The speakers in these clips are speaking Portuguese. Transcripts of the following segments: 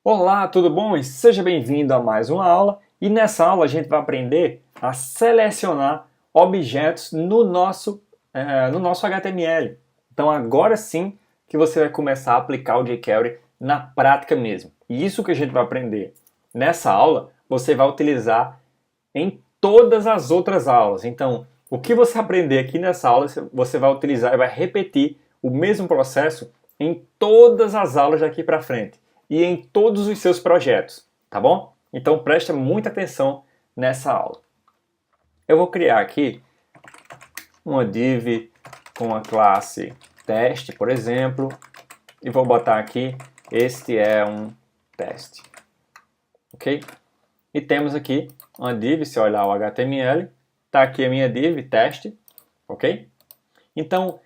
Olá, tudo bom? E seja bem-vindo a mais uma aula. E nessa aula a gente vai aprender a selecionar objetos no nosso HTML. Então agora sim que você vai começar a aplicar o jQuery na prática mesmo. E isso que a gente vai aprender nessa aula, você vai utilizar em todas as outras aulas. Então, o que você aprender aqui nessa aula, você vai utilizar e vai repetir o mesmo processo em todas as aulas daqui para frente e em todos os seus projetos, tá bom? Então presta muita atenção nessa aula. Eu vou criar aqui uma div com a classe teste, por exemplo, e vou botar aqui, este é um teste, ok? E temos aqui uma div, se olhar o HTML, está aqui a minha div, teste, ok? Então,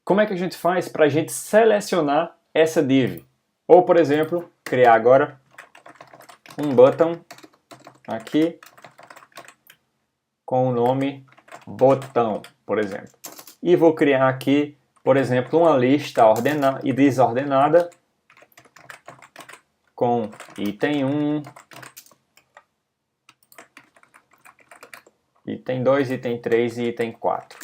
como é que a gente faz para a gente selecionar essa div? Ou, por exemplo, criar agora um button aqui com o nome botão, por exemplo. E vou criar aqui, por exemplo, uma lista ordenada e desordenada com item 1, item 2, item 3 e item 4.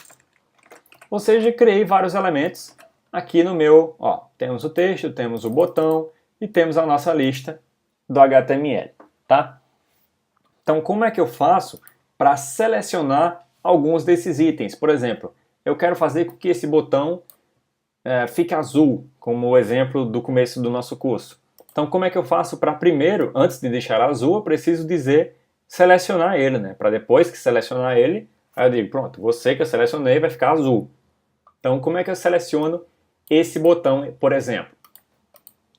Ou seja, criei vários elementos aqui no meu, temos o texto, temos o botão e temos a nossa lista do HTML, tá? Então, como é que eu faço para selecionar alguns desses itens? Por exemplo, eu quero fazer com que esse botão fique azul, como o exemplo do começo do nosso curso. Então, como é que eu faço para primeiro, antes de deixar azul, eu preciso dizer selecionar ele, né? Para depois que selecionar ele, aí eu digo, pronto, você que eu selecionei vai ficar azul. Então, como é que eu seleciono esse botão, por exemplo?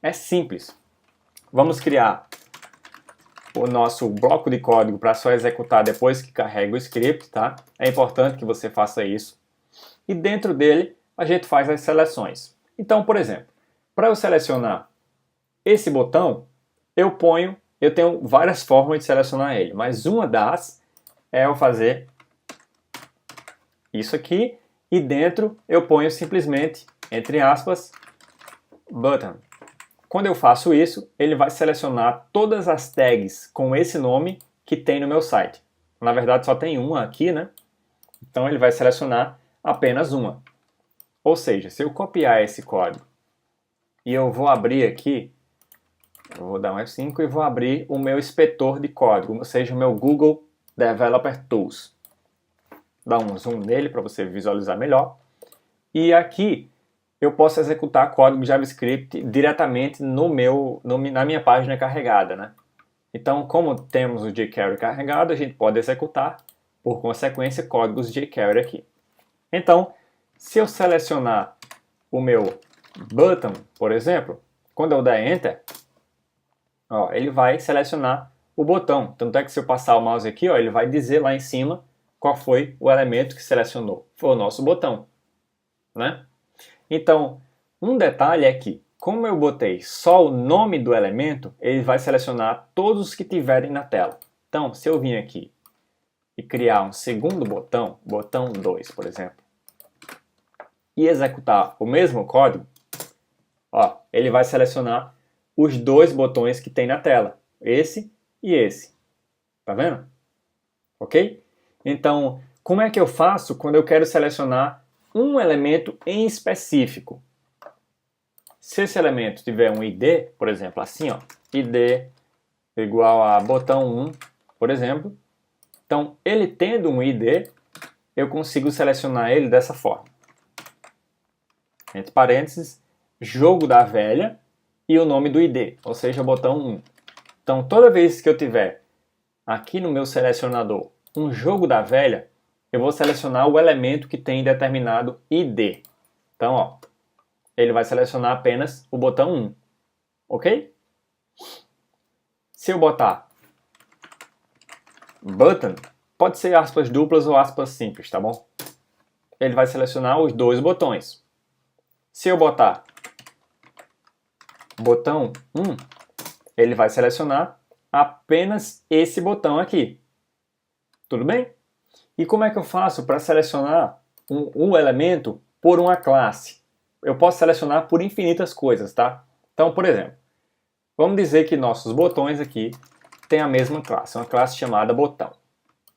É simples. Vamos criar o nosso bloco de código para só executar depois que carrega o script, tá? É importante que você faça isso. E dentro dele, a gente faz as seleções. Então, por exemplo, para eu selecionar esse botão, eu tenho várias formas de selecionar ele, mas uma das é eu fazer isso aqui, e dentro eu ponho simplesmente, entre aspas, button. Quando eu faço isso, ele vai selecionar todas as tags com esse nome que tem no meu site. Na verdade só tem uma aqui, né? Então ele vai selecionar apenas uma. Ou seja, se eu copiar esse código e eu vou abrir aqui, eu vou dar um F5 e vou abrir o meu inspetor de código, ou seja, o meu Google Developer Tools. Dá um zoom nele para você visualizar melhor. E aqui eu posso executar código JavaScript diretamente na minha página carregada, né? Então, como temos o jQuery carregado, a gente pode executar, por consequência, códigos jQuery aqui. Então, se eu selecionar o meu button, por exemplo, quando eu der Enter, ele vai selecionar o botão. Tanto é que se eu passar o mouse aqui, ele vai dizer lá em cima qual foi o elemento que selecionou. Foi o nosso botão, né? Então, um detalhe é que, como eu botei só o nome do elemento, ele vai selecionar todos os que tiverem na tela. Então, se eu vir aqui e criar um segundo botão, botão 2, por exemplo, e executar o mesmo código, ele vai selecionar os dois botões que tem na tela, esse e esse. Tá vendo? Ok? Então, como é que eu faço quando eu quero selecionar um elemento em específico? Se esse elemento tiver um ID, por exemplo, assim, ID igual a botão 1, por exemplo, então, ele tendo um ID, eu consigo selecionar ele dessa forma. Entre parênteses, jogo da velha e o nome do ID, ou seja, botão 1. Então, toda vez que eu tiver aqui no meu selecionador um jogo da velha, eu vou selecionar o elemento que tem determinado ID. Então, ele vai selecionar apenas o botão 1, ok? Se eu botar button, pode ser aspas duplas ou aspas simples, tá bom? Ele vai selecionar os dois botões. Se eu botar botão 1, ele vai selecionar apenas esse botão aqui. Tudo bem? E como é que eu faço para selecionar um elemento por uma classe? Eu posso selecionar por infinitas coisas, tá? Então, por exemplo, Vamos dizer que nossos botões aqui têm a mesma classe, uma classe chamada botão.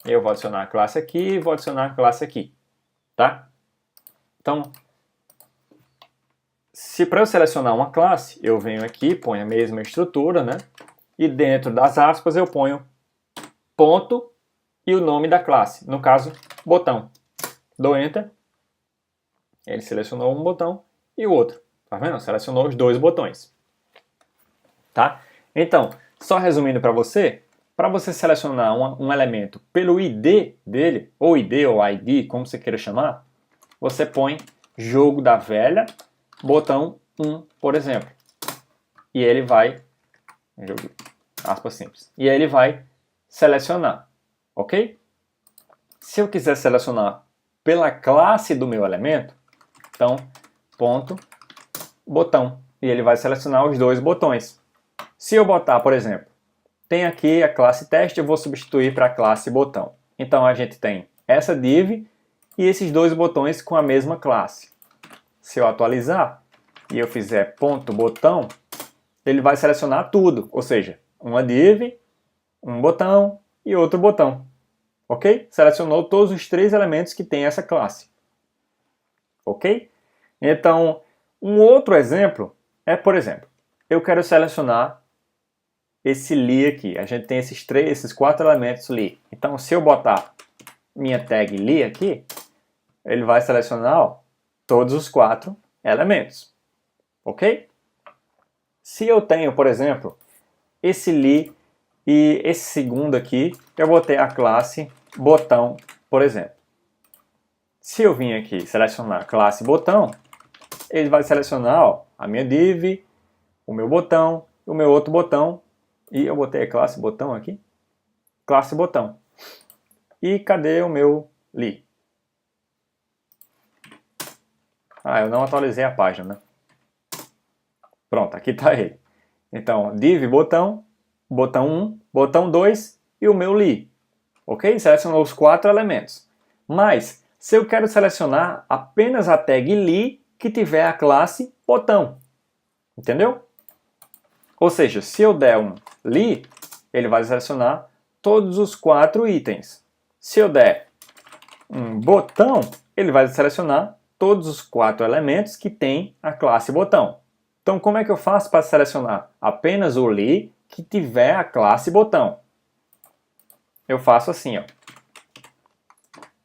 Eu vou adicionar a classe aqui e vou adicionar a classe aqui, tá? Então, se para eu selecionar uma classe, eu venho aqui, ponho a mesma estrutura, né? E dentro das aspas eu ponho ponto e o nome da classe, no caso, botão. Dou Enter, ele selecionou um botão e o outro, tá vendo? Selecionou os dois botões, tá? Então, só resumindo para você selecionar um elemento pelo ID dele, ou ID ou ID, como você queira chamar, você põe jogo da velha, botão 1, por exemplo. E ele vai, aspas simples, e ele vai selecionar, ok? Se eu quiser selecionar pela classe do meu elemento, então, ponto, botão, e ele vai selecionar os dois botões. Se eu botar, por exemplo, tem aqui a classe teste, eu vou substituir para a classe botão. Então a gente tem essa div e esses dois botões com a mesma classe. Se eu atualizar e eu fizer ponto botão, ele vai selecionar tudo, ou seja, uma div, um botão e outro botão. Ok? Selecionou todos os três elementos que tem essa classe. Ok? Então, um outro exemplo é, por exemplo, eu quero selecionar esse li aqui. A gente tem esses quatro elementos li. Então, se eu botar minha tag li aqui, ele vai selecionar, ó, todos os quatro elementos. Ok? Se eu tenho, por exemplo, esse li e esse segundo aqui, eu vou ter a classe botão, por exemplo. Se eu vim aqui selecionar a classe botão, ele vai selecionar, ó, a minha div, o meu botão, o meu outro botão, e eu botei a classe botão aqui, classe botão. E cadê o meu li? Ah, eu não atualizei a página, né? Pronto, aqui está ele. Então, div botão, botão 1, botão 2 e o meu li. Ok? Selecionou os quatro elementos. Mas, se eu quero selecionar apenas a tag li que tiver a classe botão. Entendeu? Ou seja, se eu der um li, ele vai selecionar todos os quatro itens. Se eu der um botão, ele vai selecionar todos os quatro elementos que tem a classe botão. Então, como é que eu faço para selecionar apenas o li que tiver a classe botão? Eu faço assim, ó.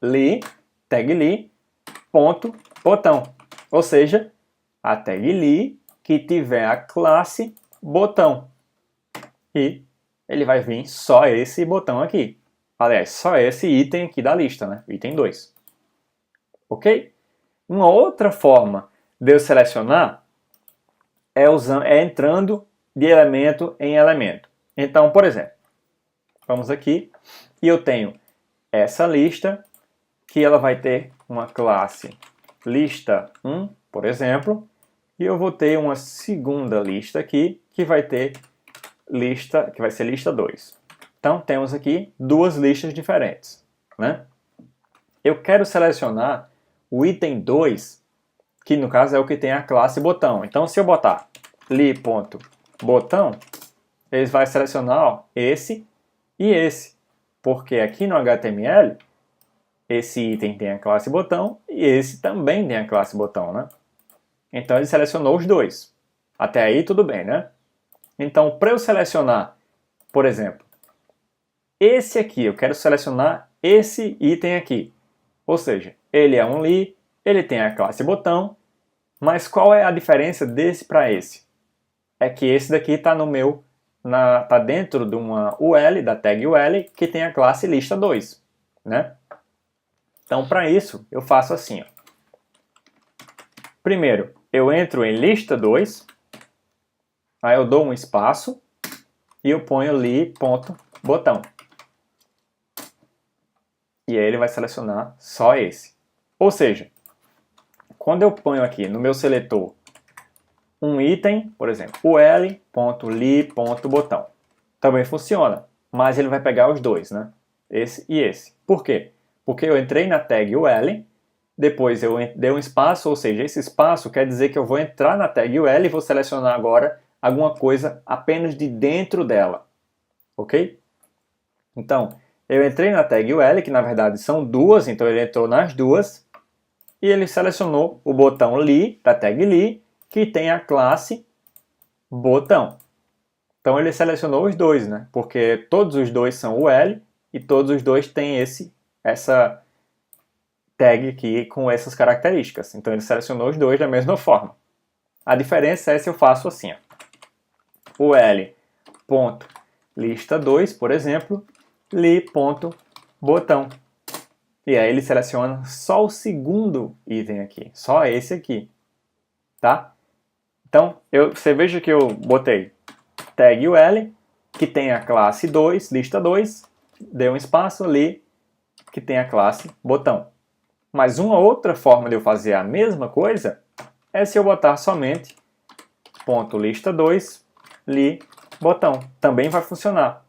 Li, tag li, ponto, botão. Ou seja, a tag li que tiver a classe botão. E ele vai vir só esse botão aqui. Aliás, só esse item aqui da lista, né? Item 2. Ok? Uma outra forma de eu selecionar é entrando de elemento em elemento. Então, por exemplo, vamos aqui e eu tenho essa lista que ela vai ter uma classe lista 1, por exemplo, e eu vou ter uma segunda lista aqui que vai ter lista, que vai ser lista 2. Então temos aqui duas listas diferentes, né? Eu quero selecionar o item 2, que no caso é o que tem a classe botão. Então se eu botar li.botão, ele vai selecionar, ó, esse e esse, porque aqui no HTML esse item tem a classe botão e esse também tem a classe botão, né? Então ele selecionou os dois. Até aí tudo bem, né? Então, para eu selecionar, por exemplo, esse aqui, eu quero selecionar esse item aqui. Ou seja, ele é um li, ele tem a classe botão, mas qual é a diferença desse para esse? É que esse daqui está tá dentro de uma UL, da tag UL, que tem a classe lista 2, né? Então, para isso, eu faço assim, ó. Primeiro, eu entro em lista 2, aí eu dou um espaço e eu ponho li.botão. E aí ele vai selecionar só esse. Ou seja, quando eu ponho aqui no meu seletor um item, por exemplo, ul.li.botão, também funciona, mas ele vai pegar os dois, né? Esse e esse. Por quê? Porque eu entrei na tag ul, depois eu dei um espaço, ou seja, esse espaço quer dizer que eu vou entrar na tag ul e vou selecionar agora alguma coisa apenas de dentro dela, ok? Então, eu entrei na tag UL, que na verdade são duas, então ele entrou nas duas, e ele selecionou o botão li, da tag li, que tem a classe botão. Então ele selecionou os dois, né? Porque todos os dois são UL e todos os dois têm essa tag aqui com essas características. Então ele selecionou os dois da mesma forma. A diferença é se eu faço assim, ó. UL.lista2, por exemplo, li.botão. E aí ele seleciona só o segundo item aqui, só esse aqui, tá? Então, você veja que eu botei tag UL, que tem a classe 2, lista 2, dei um espaço ali, que tem a classe botão. Mas uma outra forma de eu fazer a mesma coisa é se eu botar somente .lista 2, li, botão. Também vai funcionar.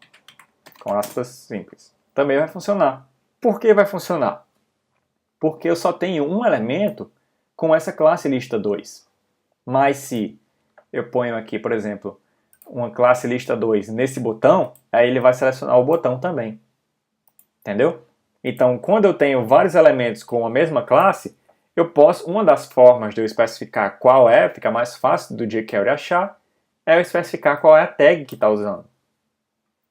Com aspas simples. Também vai funcionar. Por que vai funcionar? Porque eu só tenho um elemento com essa classe lista 2. Mas se eu ponho aqui, por exemplo, uma classe lista 2 nesse botão, aí ele vai selecionar o botão também. Entendeu? Então, quando eu tenho vários elementos com a mesma classe, uma das formas de eu especificar qual é, fica mais fácil do jQuery achar, é eu especificar qual é a tag que está usando.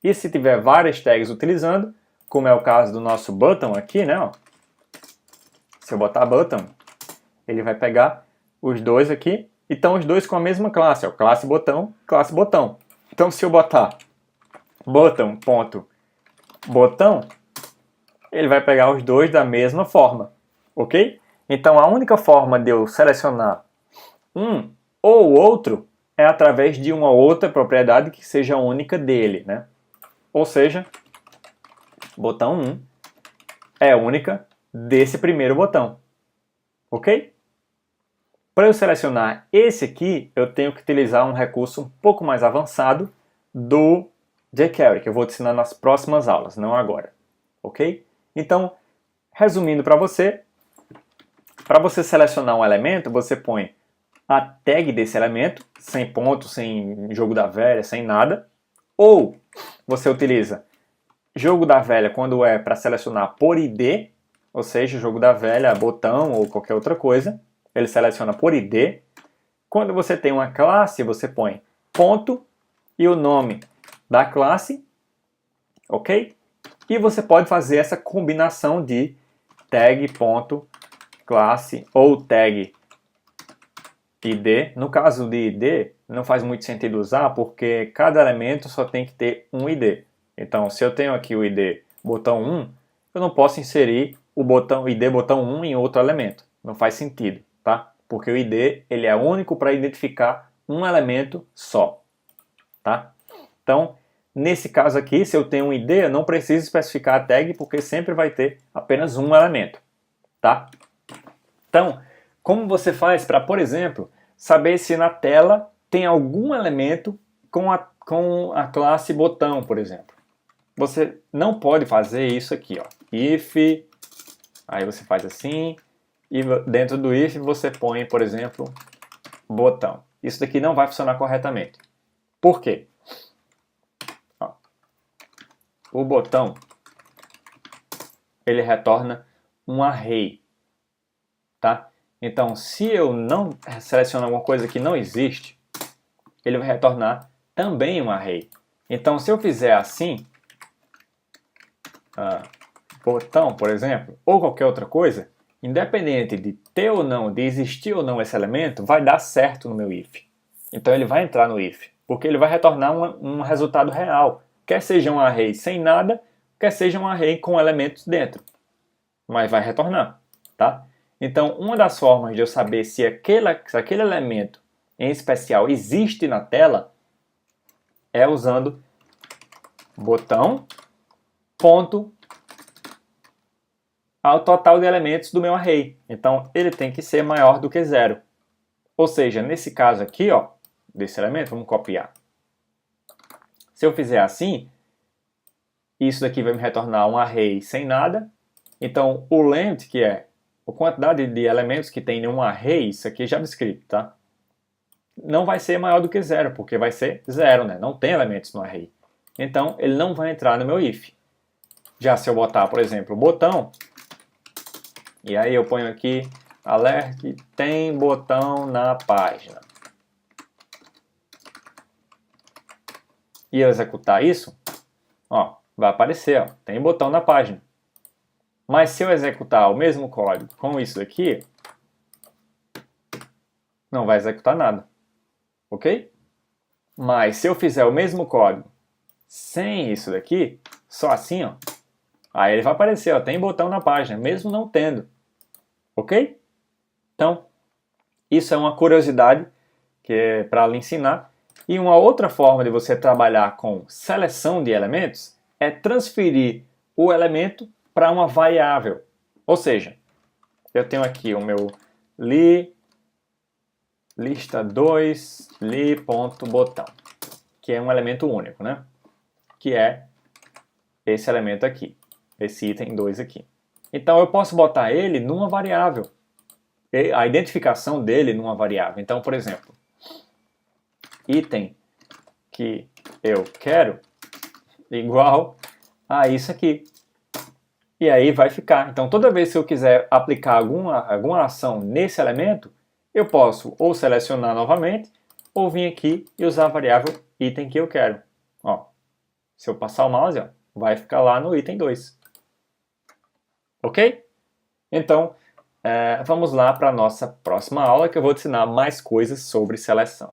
E se tiver várias tags utilizando, como é o caso do nosso button aqui, né? Ó, se eu botar button, ele vai pegar os dois aqui, e estão os dois com a mesma classe, ó, classe botão. Então se eu botar button.botão, ele vai pegar os dois da mesma forma, ok? Então a única forma de eu selecionar um ou outro é através de uma outra propriedade que seja única dele, né? Ou seja, botão 1 é única desse primeiro botão, ok? Para eu selecionar esse aqui, eu tenho que utilizar um recurso um pouco mais avançado do jQuery, que eu vou te ensinar nas próximas aulas, não agora, ok? Então, resumindo para você selecionar um elemento, você põe a tag desse elemento, sem ponto, sem jogo da velha, sem nada, ou você utiliza jogo da velha quando é para selecionar por ID, ou seja, jogo da velha, botão ou qualquer outra coisa, ele seleciona por ID. Quando você tem uma classe, você põe ponto e o nome da classe, ok? E você pode fazer essa combinação de tag.classe ou tag ID. No caso de ID, não faz muito sentido usar porque cada elemento só tem que ter um ID. Então, se eu tenho aqui o ID botão 1, eu não posso inserir o botão ID botão 1 em outro elemento. Não faz sentido, tá? Porque o ID ele é único para identificar um elemento só, tá? Então, nesse caso aqui, se eu tenho um ID, eu não preciso especificar a tag porque sempre vai ter apenas um elemento, tá? Então, como você faz para, por exemplo, saber se na tela tem algum elemento com a classe botão, por exemplo? Você não pode fazer isso aqui, ó. If, aí você faz assim, e dentro do if você põe, por exemplo, botão. Isso daqui não vai funcionar corretamente. Por quê? Ó, o botão, ele retorna um array, tá? Então, se eu não seleciono alguma coisa que não existe, ele vai retornar também um array. Então, se eu fizer assim, botão, por exemplo, ou qualquer outra coisa, independente de ter ou não, de existir ou não esse elemento, vai dar certo no meu if. Então ele vai entrar no if, porque ele vai retornar um resultado real, quer seja um array sem nada, quer seja um array com elementos dentro, mas vai retornar, tá? Então uma das formas de eu saber se aquele elemento em especial existe na tela é usando botão ponto ao total de elementos do meu array. Então, ele tem que ser maior do que 0. Ou seja, nesse caso aqui, ó, desse elemento, vamos copiar. Se eu fizer assim, isso daqui vai me retornar um array sem nada. Então, o length, que é a quantidade de elementos que tem em um array, isso aqui é JavaScript, tá? não vai ser maior do que 0, porque vai ser 0, né? Não tem elementos no array. Então, ele não vai entrar no meu if. Já se eu botar, por exemplo, botão, e aí eu ponho aqui, alert, tem botão na página. E eu executar isso, ó, vai aparecer, ó, tem botão na página. Mas se eu executar o mesmo código com isso aqui, não vai executar nada. Ok? Mas se eu fizer o mesmo código sem isso daqui, só assim, ó, aí ele vai aparecer, ó, tem botão na página, mesmo não tendo. Ok? Então, isso é uma curiosidade que é para lhe ensinar. E uma outra forma de você trabalhar com seleção de elementos é transferir o elemento para uma variável. Ou seja, eu tenho aqui o meu lista2 li.botão, que é um elemento único, né? Que é esse elemento aqui, esse item 2 aqui. Então eu posso botar ele numa variável, a identificação dele numa variável. Então, por exemplo, item que eu quero igual a isso aqui. E aí vai ficar. Então toda vez que eu quiser aplicar alguma ação nesse elemento, eu posso ou selecionar novamente, ou vir aqui e usar a variável item que eu quero. Ó, se eu passar o mouse, ó, vai ficar lá no item 2. Ok? Então, vamos lá para a nossa próxima aula, que eu vou te ensinar mais coisas sobre seleção.